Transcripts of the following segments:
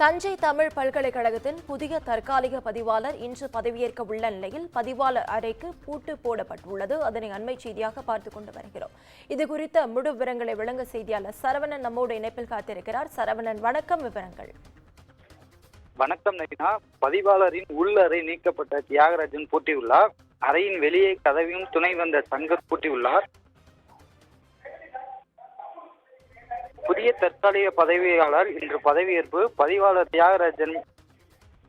தஞ்சை தமிழ் பல்கலைக்கழகத்தின் புதிய தற்காலிக பதிவாளர் இன்று பதவியேற்க உள்ள நிலையில் பதிவாளர் அறைக்கு பூட்டு போடப்பட்டுள்ளது. அதனை அண்மை செய்தியாக பார்த்துக் கொண்டு வருகிறோம். இதுகுறித்த முழு விவரங்களை வழங்க செய்தியாளர் சரவணன் நம்மோடு இணைப்பில் காத்திருக்கிறார். சரவணன், வணக்கம். விவரங்கள். வணக்கம் நவீனா. பதிவாளரின் உள்ளறை நீக்கப்பட்ட தியாகராஜன் பூட்டியுள்ளார். அறையின் வெளியே கதவையும் துணை வந்த சங்கர் பூட்டியுள்ளார். புதிய தற்காலிக பதவியாளர் இன்று பதவியேற்பு. பதிவாளர் தியாகராஜன்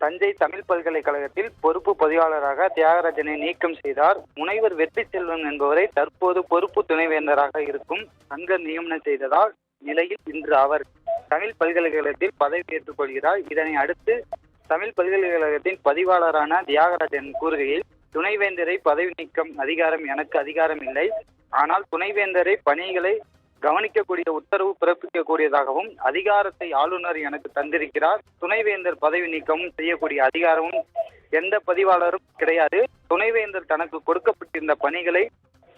தஞ்சை தமிழ் பல்கலைக்கழகத்தில் பொறுப்பு பதிவாளராக தியாகராஜனை நீக்கம் செய்தார். முனைவர் வெற்றி செல்வன் என்பவரை தற்போது பொறுப்பு துணைவேந்தராக இருக்கும் சங்கர் நியமனம் செய்ததால் நிலையில் இன்று அவர் தமிழ் பல்கலைக்கழகத்தில் பதவியேற்றுக் கொள்கிறார். இதனை அடுத்து தமிழ் பல்கலைக்கழகத்தின் பதிவாளரான தியாகராஜன் கூறுகையில், துணைவேந்தரை பதவி நீக்கம் அதிகாரம் எனக்கு அதிகாரம் இல்லை. ஆனால் துணைவேந்தரை பணிகளை கவனிக்கக்கூடிய உத்தரவு பிறப்பிக்கக்கூடியதாகவும் அதிகாரத்தை ஆளுநர் எனக்கு தந்திருக்கிறார். துணைவேந்தர் பதவி நீக்கமும் செய்யக்கூடிய அதிகாரமும் எந்த பதிவாளரும் கிடையாது. துணைவேந்தர் தனக்கு கொடுக்கப்பட்டிருந்த பணிகளை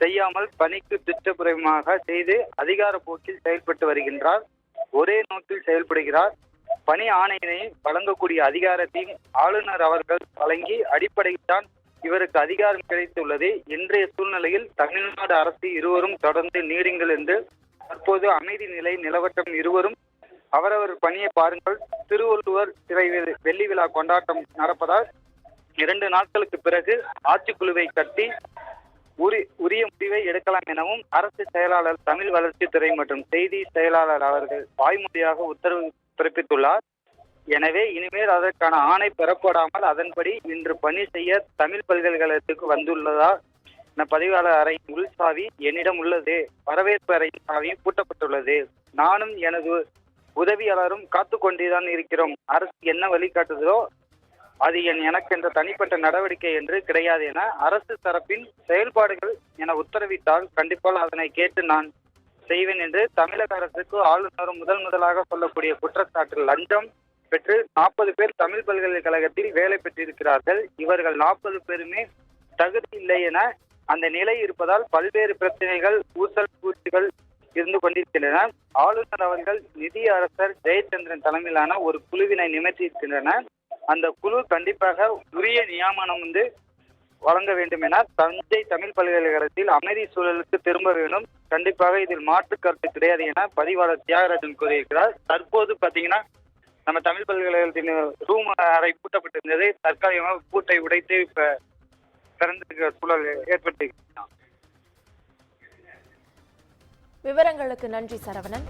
செய்யாமல் பணிக்கு திட்டபூர்வமாக செய்து அதிகார போக்கில் செயல்பட்டு வருகின்றார். ஒரே நோக்கில் செயல்படுகிறார். பணி ஆணையினை வழங்கக்கூடிய அதிகாரத்தையும் ஆளுநர் அவர்கள் வழங்கி அடிப்படையில் தான் இவருக்கு அதிகாரம் கிடைத்துள்ளது. இன்றைய சூழ்நிலையில் தமிழ்நாடு அரசு இருவரும் தொடர்ந்து நீடிங்கள் என்று தற்போது அமைதி நிலை நிலவட்டம். இருவரும் அவரவர் பணியை பாருங்கள். திருவள்ளுவர் சிறை வெள்ளி விழா கொண்டாட்டம் நடப்பதால் 2 நாட்களுக்கு பிறகு ஆட்சிக்குழுவை கட்டி உரிய முடிவை எடுக்கலாம் எனவும் அரசு செயலாளர், தமிழ் வளர்ச்சித்துறை மற்றும் செய்தி செயலாளர் அவர்கள் வாய்மொழியாக உத்தரவு பிறப்பித்துள்ளார். எனவே இனிமேல் அதற்கான ஆணை பெறப்படாமல் அதன்படி இன்று பணி செய்ய தமிழ் பல்கலைக்கழகத்துக்கு வந்துள்ளதா? பதிவாளர் அறையின் உள்சாவி என்னிடம் உள்ளது. வரவேற்பு அறையின் சாவியும் பூட்டப்பட்டுள்ளது. நானும் எனது உதவியாளரும் காத்து கொண்டேதான் இருக்கிறோம். அரசு என்ன வழிகாட்டுதோ அது எனக்கு என்ற தனிப்பட்ட நடவடிக்கை என்று கிடையாது என அரசு தரப்பின் செயல்பாடுகள் என உத்தரவிட்டால் கண்டிப்பாக அதனை கேட்டு நான் செய்வேன் என்று தமிழக அரசுக்கு ஆளுநரும் முதலாக சொல்லக்கூடிய குற்றச்சாட்டு. லஞ்சம் பெற்று 40 பேர் தமிழ் பல்கலைக்கழகத்தில் வேலை பெற்றிருக்கிறார்கள். இவர்கள் 40 பேருமே தகுதி இல்லை என அந்த நிலை இருப்பதால் பல்வேறு பிரச்சனைகள், ஊசல் பூச்சிகள் இருந்து கொண்டிருக்கின்றன. ஆளுநர் அவர்கள் நிதி அரசர் ஜெயச்சந்திரன் தலைமையிலான ஒரு குழுவினை நியமித்திருக்கின்றனர். அந்த குழு கண்டிப்பாக உரிய நியமனம் வழங்க வேண்டும் என தஞ்சை தமிழ் பல்கலைக்கழகத்தில் அமைதி சூழலுக்கு திரும்ப வேண்டும். கண்டிப்பாக இதில் மாற்று கருத்து கிடையாது என பதிவாளர் தியாகராஜன் கூறியிருக்கிறார். தற்போது பார்த்தீங்கன்னா நம்ம தமிழ் பல்கலைக்கழகத்தின் ரூம் அறை பூட்டப்பட்டிருந்தது. தற்காலிகமாக பூட்டை உடைத்து இப்ப திறந்திருக்கிற சூழல் ஏற்பட்டு. விவரங்களுக்கு நன்றி சரவணன்.